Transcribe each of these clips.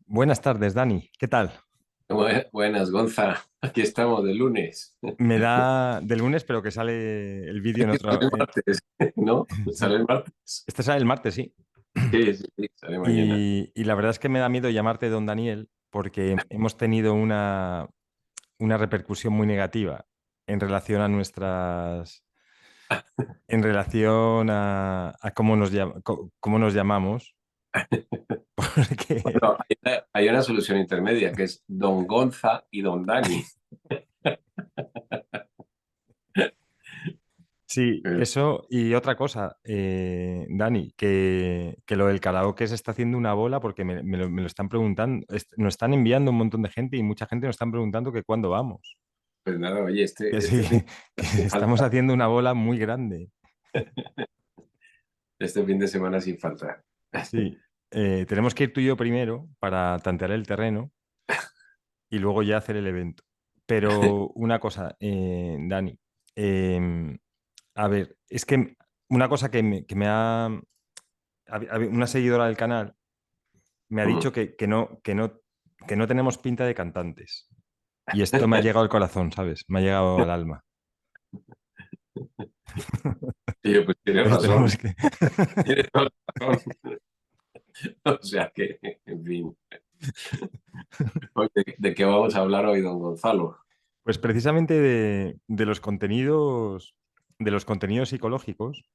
Buenas tardes, Dani. ¿Qué tal? Buenas, Gonza. Aquí estamos de lunes. Me da de lunes, pero que sale el vídeo en Sale otro. el martes, ¿no? Sale Sí. el martes. Este sale el martes, sí. Sí, sí, sí, sale mañana. Y la verdad es que me da miedo llamarte Don Daniel porque hemos tenido una repercusión muy negativa en relación a en relación a cómo nos llamamos. Porque Bueno, hay una solución intermedia que es Don Gonza y Don Dani. sí, Eh, eso y otra cosa, Dani, que lo del karaoke se está haciendo una bola porque me lo están preguntando, nos están enviando un montón de gente y mucha gente nos están preguntando que cuándo vamos, Pues nada, oye, que sí, este fin que de estamos falta. haciendo una bola muy grande. Este fin de semana sin falta. Sí, tenemos que ir tú y yo primero para tantear el terreno y luego ya hacer el evento. Pero una cosa, Dani, em, a ver, es que una cosa que me ha una seguidora del canal me ha Mm. dicho que no tenemos pinta de cantantes. Y esto me ha llegado al corazón, ¿sabes? Me ha llegado al alma. Y yo, pues tienes Entonces razón, tenemos que... tienes toda la razón. O sea que, en fin. Oye, ¿de qué vamos a hablar hoy, don Gonzalo? Pues precisamente de los contenidos psicológicos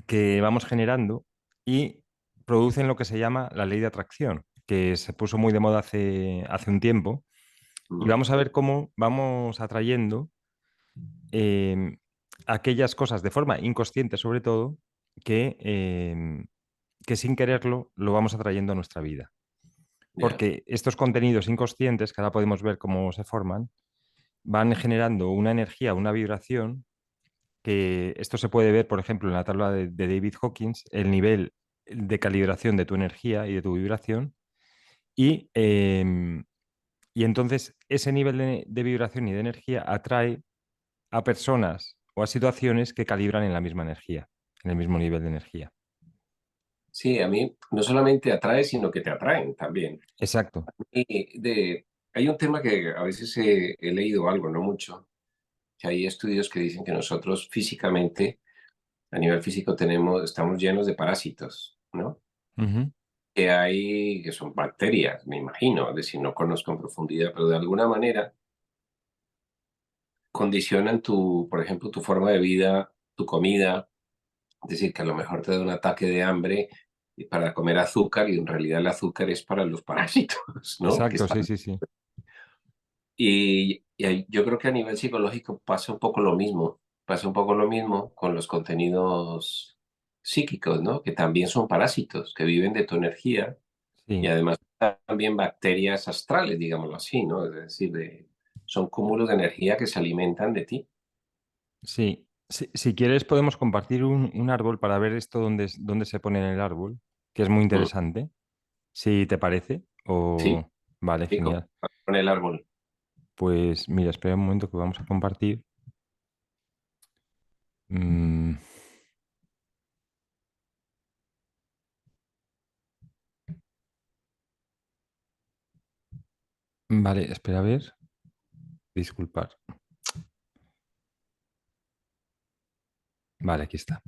que vamos generando y producen lo que se llama la ley de atracción, que se puso muy de moda hace un tiempo. Y Mm. vamos a ver cómo vamos atrayendo eh, aquellas cosas de forma inconsciente, sobre todo, que sin quererlo lo vamos atrayendo a nuestra vida. Ya, Porque estos contenidos inconscientes, que ahora podemos ver cómo se forman, van generando una energía, una vibración, que esto se puede ver, por ejemplo, en la tabla de David Hawkins, el nivel de calibración de tu energía y de tu vibración. Y, y entonces ese nivel de vibración y de energía atrae a personas o a situaciones que calibran en la misma energía, en el mismo nivel de energía. sí, a mí no solamente atrae, sino que te atraen también. Exacto. Hay un tema que a veces he leído algo, no mucho, que hay estudios que dicen que nosotros físicamente, a nivel físico, estamos llenos de parásitos, ¿no? Ujú. Que son bacterias, me imagino, de si no conozco en profundidad, pero de alguna manera condicionan por ejemplo, tu forma de vida, tu comida, es decir, que a lo mejor te da un ataque de hambre y para comer azúcar y en realidad el azúcar es para los parásitos, ¿no? Exacto, sí, sí, sí. Yo creo que a nivel psicológico pasa un poco lo mismo, pasa un poco lo mismo con los contenidos psíquicos, ¿no? Que también son parásitos, que viven de tu energía y Sí, además también bacterias astrales, digámoslo así, ¿no? Es decir, son cúmulos de energía que se alimentan de ti. sí. Si quieres podemos compartir un árbol para ver esto dónde se pone en el árbol, que es muy Mm. interesante, si te parece. Sí, Vale, sí, genial. con el árbol. Pues mira, espera un momento que vamos a compartir. Mm, vale, espera a ver. Disculpar. Vale, aquí está.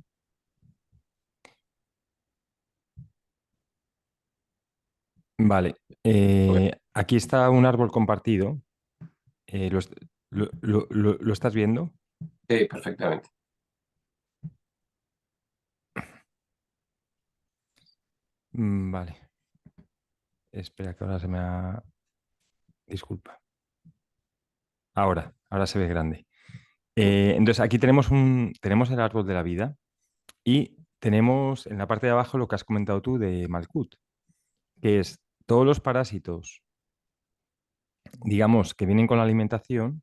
Vale, aquí está un árbol compartido. ¿Lo estás viendo? Sí, perfectamente. Vale, espera que ahora se me ha... Disculpa. Ahora se ve grande. Mm. Entonces aquí tenemos el árbol de la vida y tenemos en la parte de abajo lo que has comentado tú de Malkut, que es todos los parásitos, digamos, que vienen con la alimentación,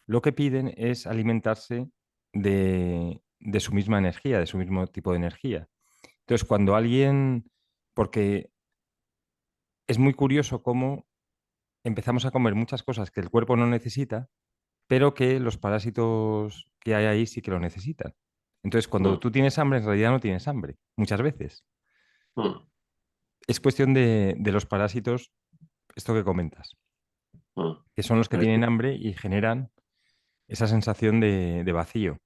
lo que piden es alimentarse de su misma energía, de su mismo tipo de energía. Entonces, cuando alguien, porque es muy curioso cómo empezamos a comer muchas cosas que el cuerpo no necesita, pero que los parásitos que hay ahí sí que lo necesitan. Entonces, cuando Mm. tú tienes hambre, en realidad no tienes hambre, muchas veces. Mm. es cuestión de los parásitos, esto que comentas, Mm. que son los que Pero, tienen hambre y generan esa sensación de vacío.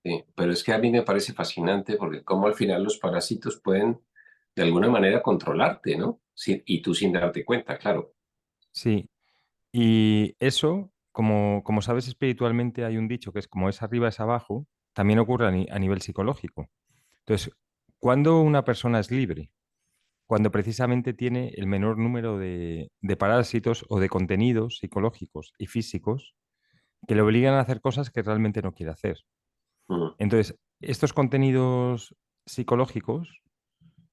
sí, pero es que a mí me parece fascinante porque como al final los parásitos pueden de alguna manera controlarte, ¿no? Sí, y tú sin darte cuenta, claro. Sí, y eso, como sabes espiritualmente, hay un dicho que es como es arriba es abajo, también ocurre a nivel psicológico. Entonces, cuando una persona es libre, cuando precisamente tiene el menor número de parásitos o de contenidos psicológicos y físicos que le obligan a hacer cosas que realmente no quiere hacer. Mm, Entonces, estos contenidos psicológicos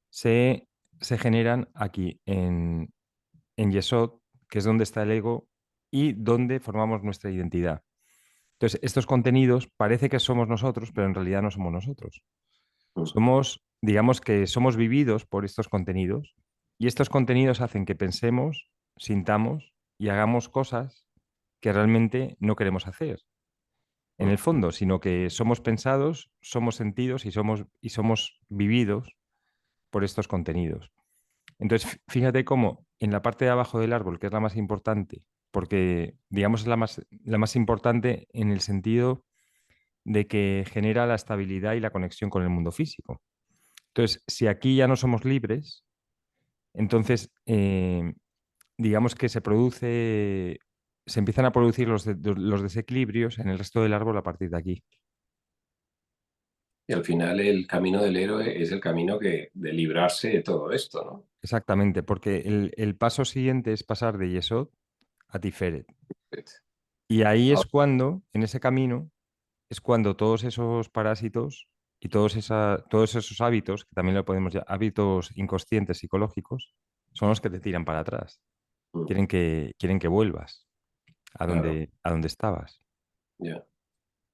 se, se generan aquí en Yesod, que es donde está el ego y donde formamos nuestra identidad. Entonces, estos contenidos parece que somos nosotros, pero en realidad no somos nosotros. mm, Somos, digamos que somos vividos por estos contenidos y estos contenidos hacen que pensemos, sintamos y hagamos cosas que realmente no queremos hacer en mm. el fondo, sino que somos pensados, somos sentidos y somos vividos por estos contenidos. Entonces, fíjate cómo en la parte de abajo del árbol, que es la más importante, porque digamos es la más importante en el sentido de que genera la estabilidad y la conexión con el mundo físico. Entonces, si aquí ya no somos libres, entonces digamos que se empiezan a producir los desequilibrios en el resto del árbol a partir de aquí. Y al final el camino del héroe es el camino de librarse de todo esto, ¿no? Exactamente, porque el paso siguiente es pasar de Yesod a Tiferet. Y ahí es Ahora, cuando, en ese camino, es cuando todos esos parásitos y todos esos hábitos, que también lo podemos llamar hábitos inconscientes psicológicos, son los que te tiran para atrás. mm, Quieren que vuelvas claro, a donde estabas. ya.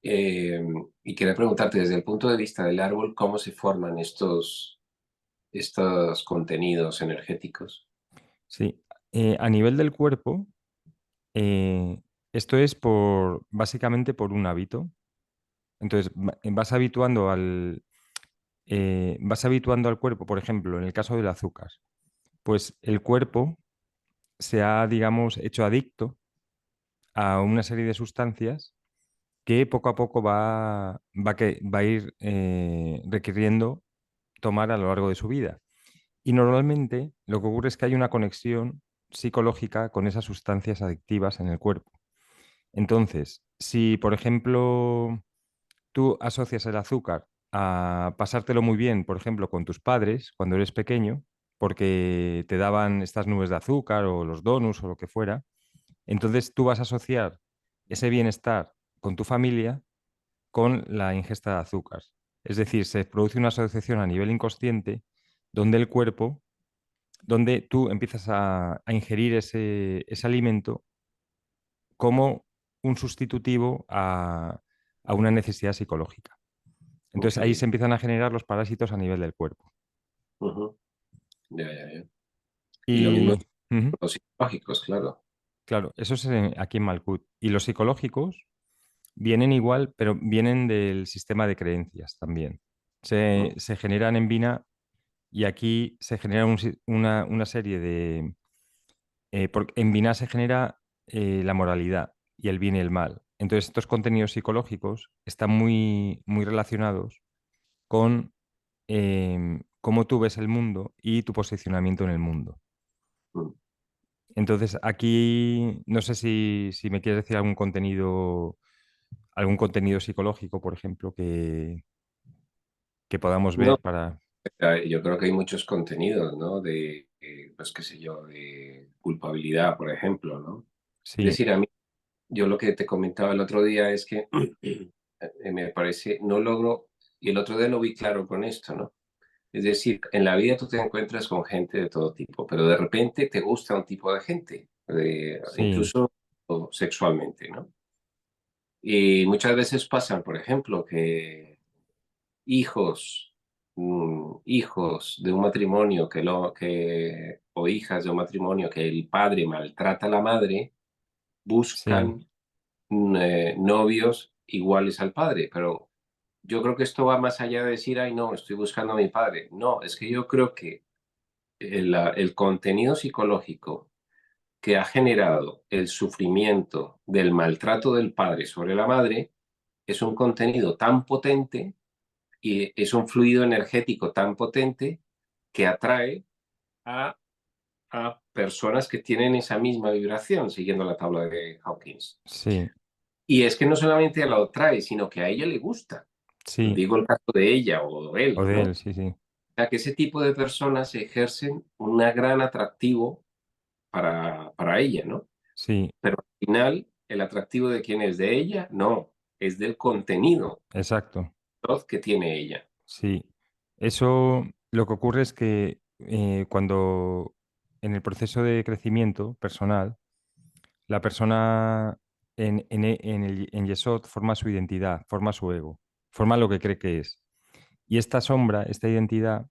Eh, y quería preguntarte, desde el punto de vista del árbol, ¿cómo se forman estos contenidos energéticos? Sí, a nivel del cuerpo, eh, esto es básicamente por un hábito. Entonces, vas habituando al cuerpo, por ejemplo, en el caso del azúcar, pues el cuerpo se ha, digamos, hecho adicto a una serie de sustancias que poco a poco va a ir requiriendo tomar a lo largo de su vida. Y normalmente lo que ocurre es que hay una conexión psicológica con esas sustancias adictivas en el cuerpo. Entonces, si por ejemplo tú asocias el azúcar a pasártelo muy bien, por ejemplo, con tus padres cuando eres pequeño, porque te daban estas nubes de azúcar o los donuts o lo que fuera, entonces tú vas a asociar ese bienestar con tu familia con la ingesta de azúcar. Es decir, se produce una asociación a nivel inconsciente donde el cuerpo, donde tú empiezas a ingerir ese alimento como un sustitutivo a una necesidad psicológica. Ok. Entonces ahí se empiezan a generar los parásitos a nivel del cuerpo. Ujú. Ya, ya, ya. Y lo mismo Y ujú, con los psicológicos, claro. claro, eso es aquí en Malkut. Y los psicológicos vienen igual, pero vienen del sistema de creencias también. Mm, Se generan en Vina y aquí se genera una serie de... porque en Vina se genera la moralidad y el bien y el mal. Entonces estos contenidos psicológicos están muy relacionados con cómo tú ves el mundo y tu posicionamiento en el mundo. mm. Entonces, aquí no sé si me quieres decir algún contenido psicológico, por ejemplo, que podamos No, ver para... yo creo que hay muchos contenidos, ¿no? Pues qué sé yo, de culpabilidad, por ejemplo, ¿no? Es Sí, decir, a mí, yo lo que te comentaba el otro día es que me parece, no logro, y el otro día lo vi claro con esto, ¿no? Es decir, en la vida tú te encuentras con gente de todo tipo, pero de repente te gusta un tipo de gente, sí, incluso sexualmente, ¿no? Y muchas veces pasan, por ejemplo, que hijos, hijos de un matrimonio o hijas de un matrimonio que el padre maltrata a la madre, sí, buscan novios iguales al padre, pero yo creo que esto va más allá de decir, ay, no, estoy buscando a mi padre. No, es que yo creo que el contenido psicológico que ha generado el sufrimiento del maltrato del padre sobre la madre es un contenido tan potente y es un fluido energético tan potente que atrae a, a personas que tienen esa misma vibración, siguiendo la tabla de Hawkins. sí, Y es que no solamente la atrae, sino que a ella le gusta. sí, Digo el caso de ella o de o él, de ¿no? él, O sí, sí, sea, que ese tipo de personas ejercen un gran atractivo para ella, ¿no? sí, Pero al final, ¿el atractivo de quién es? ¿De ella? No, es del contenido exacto, que tiene ella. sí. Eso lo que ocurre es que cuando en el proceso de crecimiento personal, la persona en Yesod forma su identidad, forma su ego, forma lo que cree que es. Y esta sombra, esta identidad,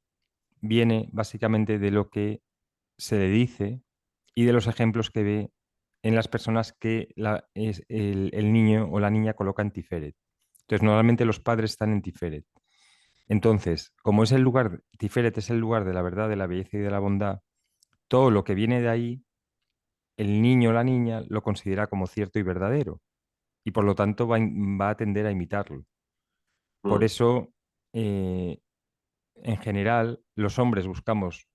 viene básicamente de lo que se le dice y de los ejemplos que ve en las personas que el niño o la niña coloca en Tiferet. Entonces, normalmente los padres están en Tiferet. Entonces, como es el lugar, Tiferet es el lugar de la verdad, de la belleza y de la bondad, todo lo que viene de ahí, el niño o la niña lo considera como cierto y verdadero y por lo tanto va a tender a imitarlo. Por Mm, eso, eh, en general, los hombres buscamos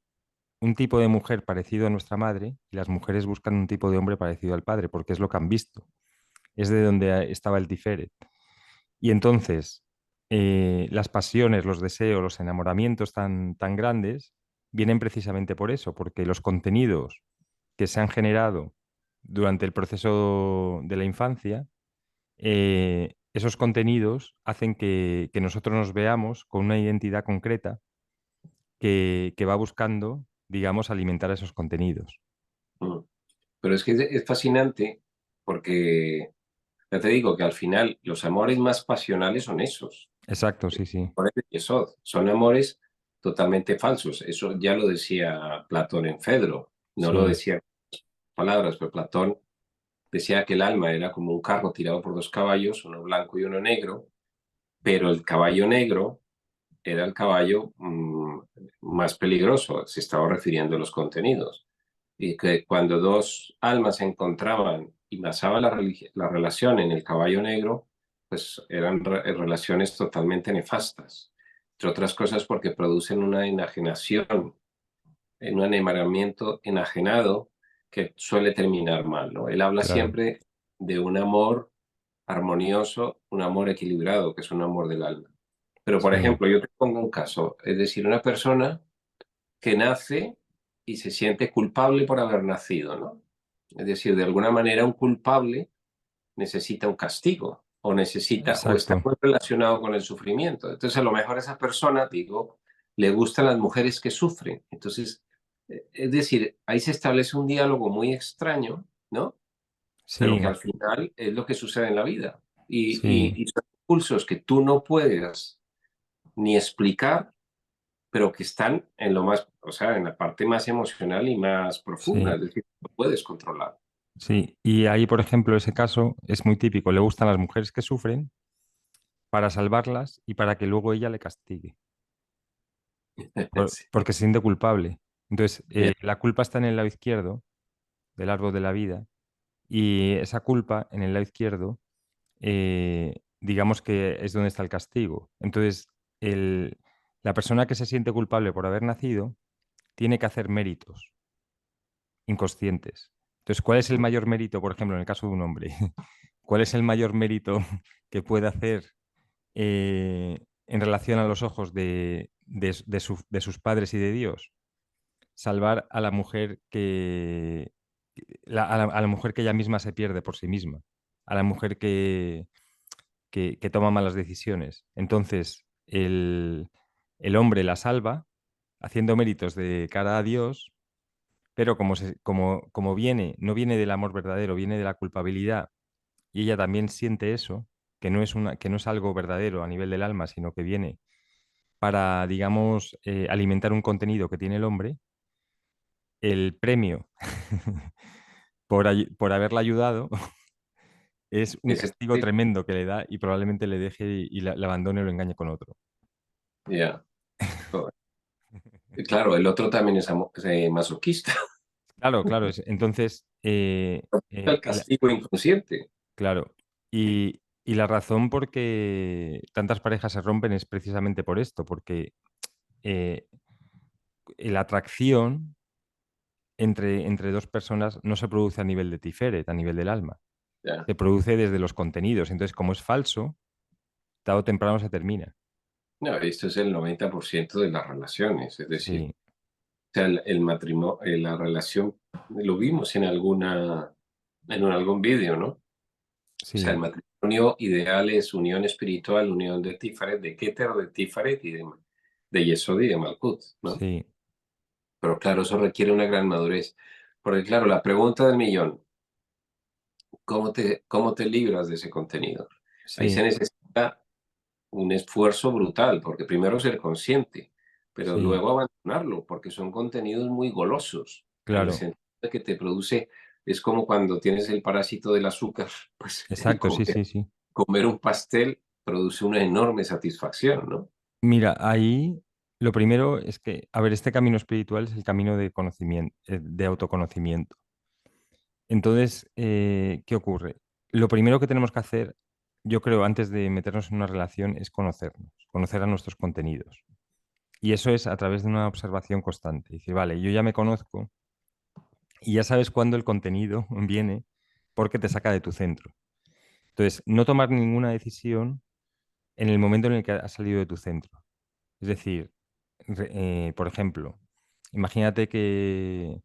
un tipo de mujer parecido a nuestra madre y las mujeres buscan un tipo de hombre parecido al padre, porque es lo que han visto, es de donde estaba el Tiferet. Y entonces, las pasiones, los deseos, los enamoramientos tan grandes vienen precisamente por eso, porque los contenidos que se han generado durante el proceso de la infancia, esos contenidos hacen que nosotros nos veamos con una identidad concreta que va buscando, digamos, alimentar esos contenidos. mm. Pero es que es fascinante porque ya te digo que al final los amores más pasionales son esos. Exacto, sí, sí, Amores de Yesod. Son amores totalmente falsos. Eso ya lo decía Platón en Fedro. No lo sí, decía en palabras, pero Platón decía que el alma era como un carro tirado por dos caballos, uno blanco y uno negro, pero el caballo negro era el caballo más peligroso, se estaba refiriendo a los contenidos. Y que cuando dos almas se encontraban y basaba la relación en el caballo negro, pues eran relaciones totalmente nefastas. Entre otras cosas porque producen una enajenación, en un enamoramiento enajenado que suele terminar mal, ¿no? Él habla claro, siempre de un amor armonioso, un amor equilibrado, que es un amor del alma. Pero, por sí, ejemplo, yo te pongo un caso, es decir, una persona que nace y se siente culpable por haber nacido, ¿no? Es decir, de alguna manera un culpable necesita un castigo o necesita o está exacto, muy relacionado con el sufrimiento. Entonces, a lo mejor a esa persona, digo, le gustan las mujeres que sufren. Entonces, es decir, ahí se establece un diálogo muy extraño, ¿no? Pero que sí, al final es lo que sucede en la vida. sí, Y son impulsos que tú no puedes ni explicar, pero que están en lo más, o sea, en la parte más emocional y más profunda, sí, es decir, no puedes controlar. sí. Y ahí, por ejemplo, ese caso es muy típico. Le gustan las mujeres que sufren para salvarlas y para que luego ella le castigue, Sí, porque se siente culpable. Entonces, ya, la culpa está en el lado izquierdo del árbol de la vida y esa culpa en el lado izquierdo, digamos que es donde está el castigo. Entonces, la persona que se siente culpable por haber nacido tiene que hacer méritos inconscientes. Entonces, ¿cuál es el mayor mérito, por ejemplo, en el caso de un hombre? ¿Cuál es el mayor mérito que puede hacer en relación a los ojos de sus padres y de Dios? Salvar a la mujer a la mujer que ella misma se pierde por sí misma, a la mujer que toma malas decisiones. Entonces, el hombre la salva haciendo méritos de cara a Dios, pero como no viene del amor verdadero, viene de la culpabilidad, y ella también siente eso, que no es algo verdadero a nivel del alma, sino que viene para, digamos, alimentar un contenido que tiene el hombre, el premio por haberla ayudado es un ese- castigo tremendo que le da y probablemente le deje y la abandone o lo engañe con otro. ya, joder. Claro, el otro también es masoquista. Claro, claro. Entonces, El castigo inconsciente. claro. Y la razón por qué tantas parejas se rompen es precisamente por esto, porque eh, la atracción entre dos personas no se produce a nivel de Tiferet, a nivel del alma. Ya. Se produce desde los contenidos. Entonces, como es falso, tarde o temprano se termina. No, esto es el 90% de las relaciones, es decir, Sí, o sea, el matrimonio, la relación, lo vimos en algún vídeo, ¿no? O sea, el sí, matrimonio ideal es unión espiritual, unión de Tiferet, de Keter, de Tiferet de Yesod y de Malkut, ¿no? sí, Pero claro, eso requiere una gran madurez. Porque claro, la pregunta del millón, cómo te libras de ese contenido? Ahí se sí, necesita un esfuerzo brutal, porque primero ser consciente, pero sí, luego abandonarlo, porque son contenidos muy golosos, en el claro. sentido de que te produce, es como cuando tienes el parásito del azúcar, pues Exacto, sí, sí, sí. comer un pastel produce una enorme satisfacción, ¿no? Mira, ahí lo primero es que, a ver, este camino espiritual es el camino de conocimiento, de autoconocimiento. Entonces, ¿qué ocurre? Lo primero que tenemos que hacer, yo creo, antes de meternos en una relación, es conocernos, conocer a nuestros contenidos. Y eso es a través de una observación constante. Dice, vale, yo ya me conozco y ya sabes cuándo el contenido viene porque te saca de tu centro. Entonces, no tomar ninguna decisión en el momento en el que has salido de tu centro. Es decir, por ejemplo, imagínate que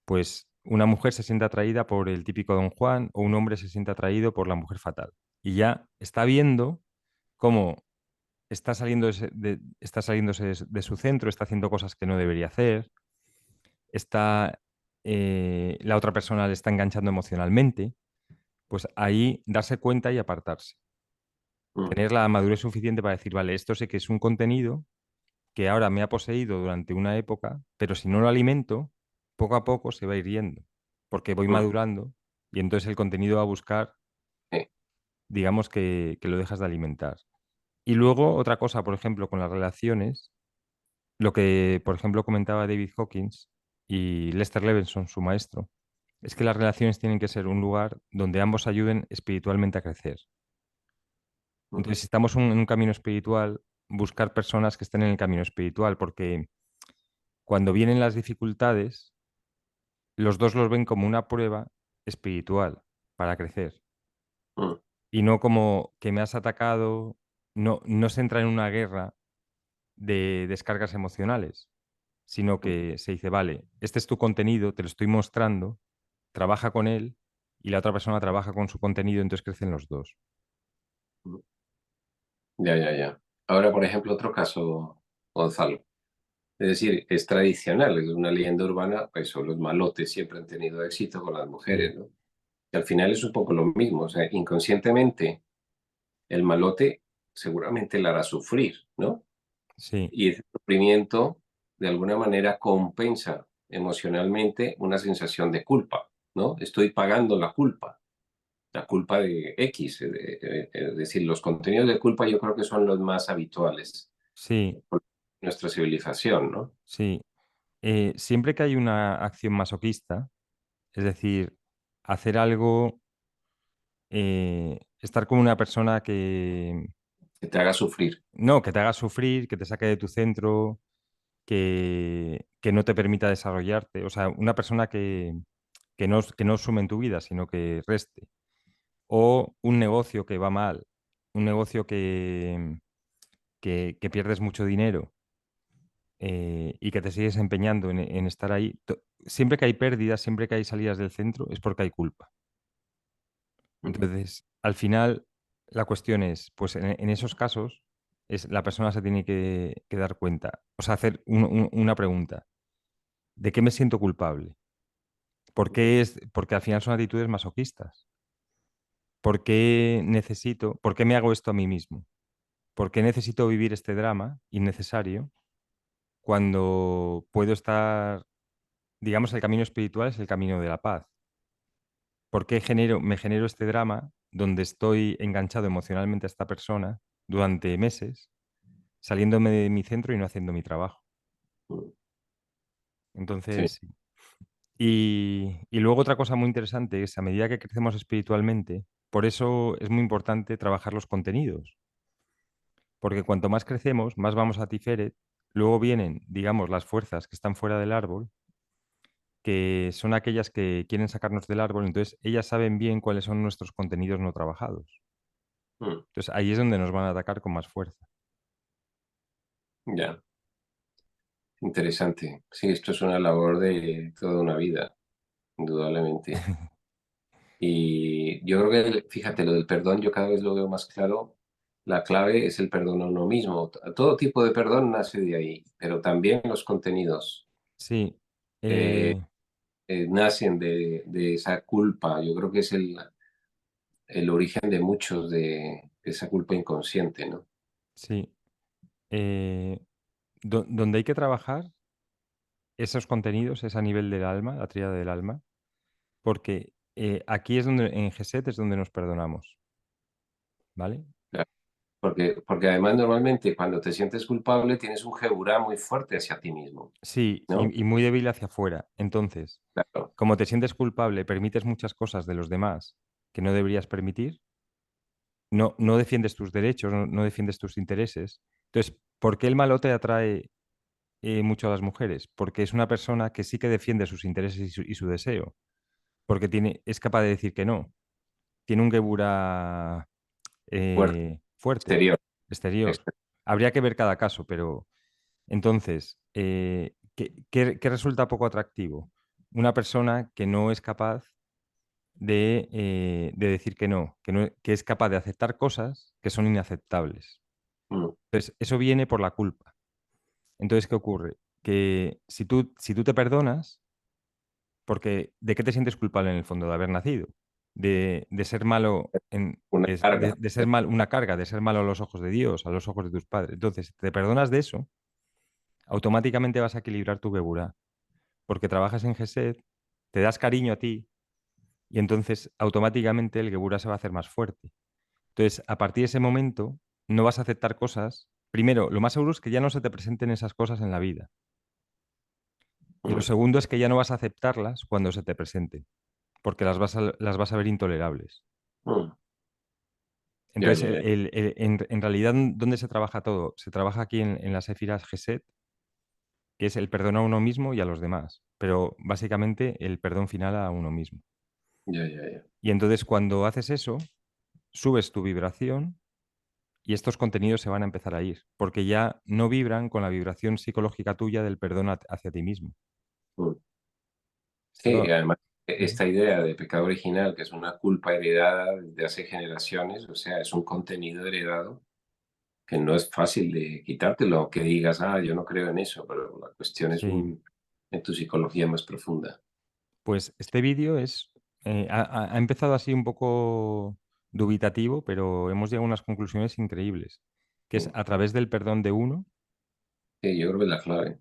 pues una mujer se siente atraída por el típico Don Juan o un hombre se siente atraído por la mujer fatal. Y ya está viendo cómo está saliendo está saliéndose de su centro, está haciendo cosas que no debería hacer, está, la otra persona le está enganchando emocionalmente, pues ahí darse cuenta y apartarse. Mm, Tener la madurez suficiente para decir, vale, esto sé que es un contenido que ahora me ha poseído durante una época, pero si no lo alimento, poco a poco se va a ir yendo, porque voy mm, madurando y entonces el contenido va a buscar, sí, digamos que lo dejas de alimentar. Y luego otra cosa, por ejemplo, con las relaciones, lo que, por ejemplo, comentaba David Hawkins y Lester Levinson, su maestro, es que las relaciones tienen que ser un lugar donde ambos ayuden espiritualmente a crecer. mm, Entonces, si estamos en un camino espiritual, buscar personas que estén en el camino espiritual, porque cuando vienen las dificultades, los dos los ven como una prueba espiritual para crecer mm, y no como que me has atacado, no, no se entra en una guerra de descargas emocionales, sino mm, que se dice, vale, este es tu contenido, te lo estoy mostrando, trabaja con él y la otra persona trabaja con su contenido, entonces crecen los dos. mm. Ya, ya, ya. Ahora, por ejemplo, otro caso, Gonzalo. Es decir, es tradicional, es una leyenda urbana, pues son los malotes siempre han tenido éxito con las Sí, mujeres, ¿no? Y al final es un poco lo mismo, o sea, inconscientemente el malote seguramente la hará sufrir, ¿no? sí, Y ese sufrimiento de alguna manera compensa emocionalmente una sensación de culpa, ¿no? Estoy pagando la culpa de X, es decir, los contenidos de culpa yo creo que son los más habituales sí, en nuestra civilización, ¿no? sí. Siempre que hay una acción masoquista, es decir, hacer algo, estar con una persona que, Que te haga sufrir. no, que te haga sufrir, que te saque de tu centro, que no te permita desarrollarte. O sea, una persona que no sume en tu vida, sino que reste. O un negocio que va mal, un negocio que pierdes mucho dinero y que te sigues empeñando en estar ahí. Siempre que hay pérdidas, siempre que hay salidas del centro, es porque hay culpa. Ujú, Entonces, al final, la cuestión es, pues en esos casos, la persona se tiene que dar cuenta, o sea, hacer una pregunta. ¿De qué me siento culpable? ujú, Porque al final son actitudes masoquistas. ¿Por qué me hago esto a mí mismo? ¿Por qué necesito vivir este drama innecesario cuando puedo estar, digamos, el camino espiritual es el camino de la paz? ¿Por qué me genero este drama donde estoy enganchado emocionalmente a esta persona durante meses, saliéndome de mi centro y no haciendo mi trabajo? ujú. Sí. Entonces, sí. Y luego otra cosa muy interesante es a medida que crecemos espiritualmente, por eso es muy importante trabajar los contenidos, porque cuanto más crecemos, más vamos a Tiferet, luego vienen, digamos, las fuerzas que están fuera del árbol, que son aquellas que quieren sacarnos del árbol, entonces ellas saben bien cuáles son nuestros contenidos no trabajados. Mm, Entonces ahí es donde nos van a atacar con más fuerza. ya, interesante. Sí, esto es una labor de toda una vida, indudablemente. Y yo creo que, fíjate, lo del perdón, yo cada vez lo veo más claro. La clave es el perdón a uno mismo. Todo tipo de perdón nace de ahí, pero también los contenidos Sí, eh, eh, nacen de esa culpa. Yo creo que es el origen de muchos de esa culpa inconsciente, ¿no? sí. Eh, donde hay que trabajar esos contenidos es a nivel del alma, la tríada del alma, porque aquí es donde, en Geset es donde nos perdonamos, ¿vale? Claro. Porque además normalmente cuando te sientes culpable tienes un jeburá muy fuerte hacia ti mismo, Sí, ¿no? y muy débil hacia afuera. Entonces, Claro, como te sientes culpable, permites muchas cosas de los demás que no deberías permitir, no defiendes tus derechos, no defiendes tus intereses. Entonces, ¿por qué el malote atrae mucho a las mujeres? Porque es una persona que sí que defiende sus intereses y su deseo, porque es capaz de decir que no. Tiene un gebura fuerte, fuerte, exterior. exterior. exterior. Habría que ver cada caso, pero entonces, ¿qué resulta poco atractivo? Una persona que no es capaz de decir que es capaz de aceptar cosas que son inaceptables. Mm, Entonces, eso viene por la culpa. Entonces, ¿qué ocurre? Que si tú te perdonas, porque ¿de qué te sientes culpable en el fondo? De haber nacido, de ser malo, una carga. de ser mal, una carga, de ser malo a los ojos de Dios, a los ojos de tus padres. Entonces, si te perdonas de eso, automáticamente vas a equilibrar tu geburá, porque trabajas en Gesed, te das cariño a ti y entonces automáticamente el geburá se va a hacer más fuerte. Entonces, a partir de ese momento, no vas a aceptar cosas. Primero, lo más seguro es que ya no se te presenten esas cosas en la vida. Y lo Mm, segundo es que ya no vas a aceptarlas cuando se te presenten, porque las vas a ver intolerables. mm. Ya, Entonces, ya, ya, en realidad, ¿dónde se trabaja todo? Se trabaja aquí en las Éfiras Gesed, que es el perdón a uno mismo y a los demás, pero básicamente el perdón final a uno mismo. ya, ya, ya. Y entonces, cuando haces eso, subes tu vibración y estos contenidos se van a empezar a ir, porque ya no vibran con la vibración psicológica tuya del perdón hacia ti mismo. Mm. Sí, y Esto, además ujú. esta idea de pecado original, que es una culpa heredada desde hace generaciones, o sea, es un contenido heredado que no es fácil de quitártelo, aunque digas, ah, yo no creo en eso, pero la cuestión es Sí, en tu psicología más profunda. pues este vídeo ha empezado así un poco dubitativo, pero hemos llegado a unas conclusiones increíbles, que es Mm. a través del perdón de uno, Sí, yo creo que es la clave.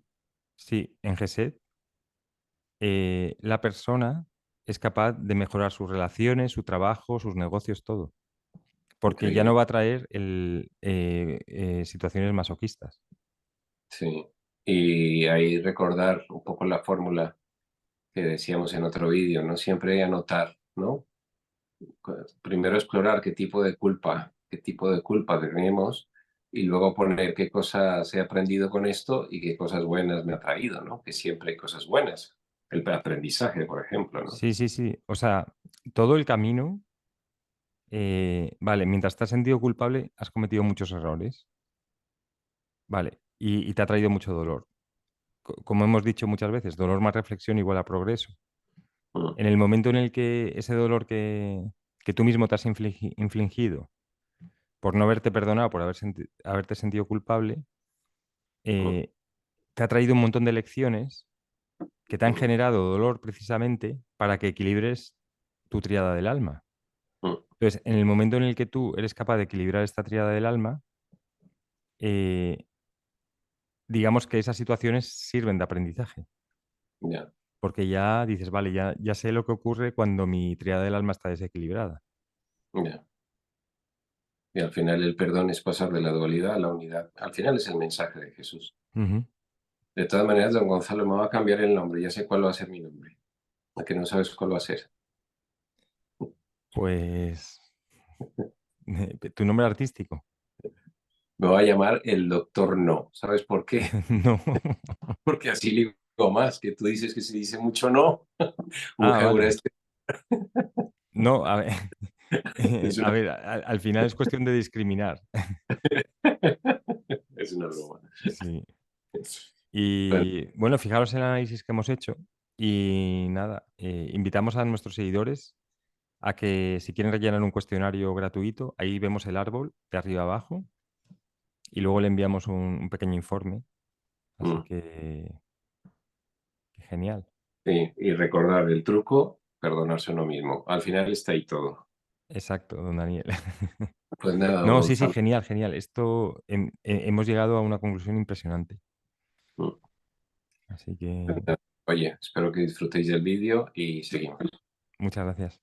sí, en Gesed, la persona es capaz de mejorar sus relaciones, su trabajo, sus negocios, todo, porque ya Increíble. no va a traer situaciones masoquistas. Sí. Y ahí recordar un poco la fórmula que decíamos en otro vídeo, ¿no? Siempre anotar, ¿no? Primero explorar qué tipo de culpa tenemos y luego poner qué cosas he aprendido con esto y qué cosas buenas me ha traído, ¿no? Que siempre hay cosas buenas. El aprendizaje, por ejemplo, ¿no? Sí, sí, sí. O sea, todo el camino, vale, mientras te has sentido culpable, has cometido muchos errores, vale, y te ha traído mucho dolor. Como hemos dicho muchas veces, dolor más reflexión igual a progreso. Mm, En el momento en el que ese dolor que tú mismo te has infligido por no haberte perdonado, por haberte sentido culpable, mm, eh, te ha traído un montón de lecciones que te han mm, generado dolor precisamente para que equilibres tu tríada del alma. mm. Entonces, en el momento en el que tú eres capaz de equilibrar esta tríada del alma, eh, digamos que esas situaciones sirven de aprendizaje, Ya, porque ya dices, vale, ya sé lo que ocurre cuando mi tríada del alma está desequilibrada. ya. Y al final el perdón es pasar de la dualidad a la unidad. Al final es el mensaje de Jesús. Ujú. De todas maneras, don Gonzalo, me va a cambiar el nombre. Ya sé cuál va a ser mi nombre. ¿A que no sabes cuál va a ser? Pues tu nombre artístico. Me va a llamar el Doctor No. ¿Sabes por qué? No. Porque así le digo más, que tú dices que se dice mucho no. Ah, Ujeura vale. este. No, a ver, Es a una, ver, al final es cuestión de discriminar. es una broma. Sí. Bueno, Y bueno, fijaros en el análisis que hemos hecho y nada, invitamos a nuestros seguidores a que si quieren rellenar un cuestionario gratuito, ahí vemos el árbol de arriba abajo y luego le enviamos un pequeño informe. Así mm, que genial. sí, y recordar el truco, perdonarse a uno mismo. Al final está ahí todo. Exacto, don Daniel. Pues nada, don No, sí, sí, Gonzalo. genial, genial. Esto hemos llegado a una conclusión impresionante. Mm, Así pues que nada. Oye, espero que disfrutéis del vídeo y seguimos. muchas gracias.